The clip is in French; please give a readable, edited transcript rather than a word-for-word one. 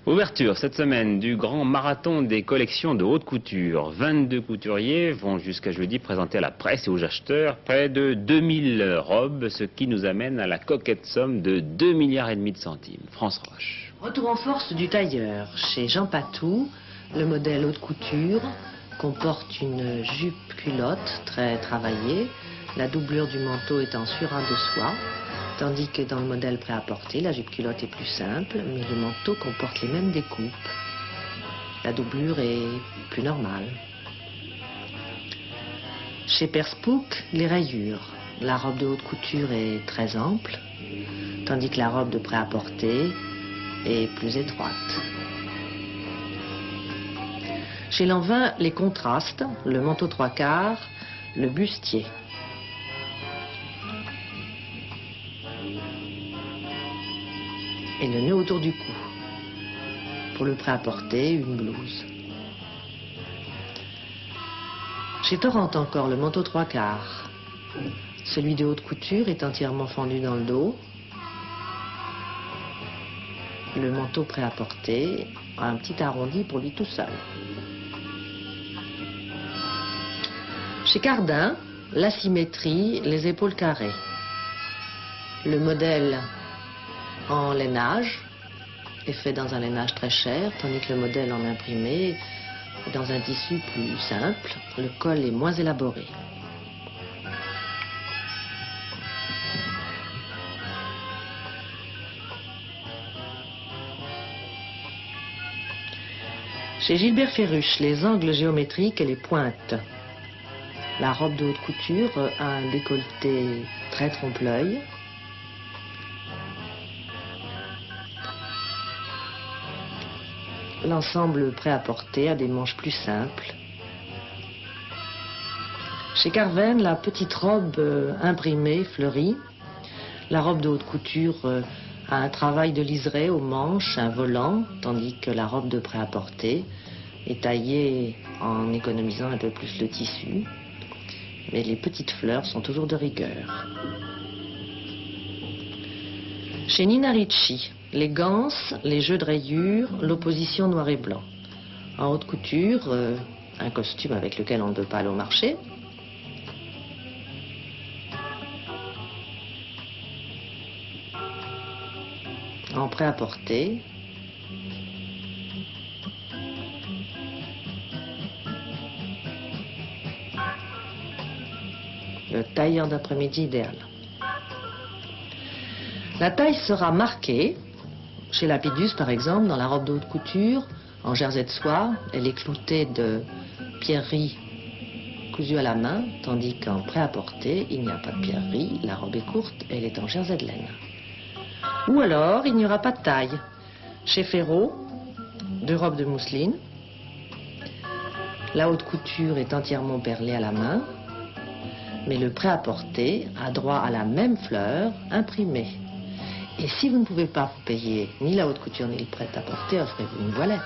Ouverture cette semaine du grand marathon des collections de haute couture. 22 couturiers vont jusqu'à jeudi présenter à la presse et aux acheteurs près de 2000 robes, ce qui nous amène à la coquette somme de 2,5 milliards de centimes. France Roche. Retour en force du tailleur. Chez Jean Patou, le modèle haute couture comporte une jupe culotte très travaillée, la doublure du manteau est en surin de soie, tandis que dans le modèle prêt-à-porter, la jupe culotte est plus simple, mais le manteau comporte les mêmes découpes. La doublure est plus normale. Chez Perspook, les rayures. La robe de haute couture est très ample, tandis que la robe de prêt-à-porter est plus étroite. Chez Lanvin, les contrastes, le manteau 3/4, le bustier. Et le nœud autour du cou. Pour le prêt-à-porter, une blouse. Chez Torrent encore, le manteau 3/4. Celui de haute couture est entièrement fendu dans le dos. Le manteau prêt-à-porter a un petit arrondi pour lui tout seul. Chez Cardin, la symétrie, les épaules carrées. Le modèle en lainage est fait dans un lainage très cher, tandis que le modèle en imprimé est dans un tissu plus simple. Le col est moins élaboré. Chez Gilbert Ferruche, les angles géométriques et les pointes. La robe de haute couture a un décolleté très trompe-l'œil. L'ensemble prêt-à-porter a des manches plus simples. Chez Carven, la petite robe imprimée, fleurie. La robe de haute couture a un travail de liseré aux manches, un volant, tandis que la robe de prêt-à-porter est taillée en économisant un peu plus le tissu. Mais les petites fleurs sont toujours de rigueur. Chez Nina Ricci, les ganses, les jeux de rayures, l'opposition noir et blanc. En haute couture, un costume avec lequel on ne peut pas aller au marché. En prêt-à-porter, le tailleur d'après-midi idéal. La taille sera marquée, chez Lapidus par exemple, dans la robe de haute couture, en jersey de soie, elle est cloutée de pierreries cousues à la main, tandis qu'en prêt-à-porter, il n'y a pas de pierreries, la robe est courte, elle est en jersey de laine. Ou alors, il n'y aura pas de taille. Chez Ferraud, deux robes de mousseline, la haute couture est entièrement perlée à la main, mais le prêt-à-porter a droit à la même fleur imprimée. Et si vous ne pouvez pas vous payer ni la haute couture ni le prêt-à-porter, offrez-vous une voilette.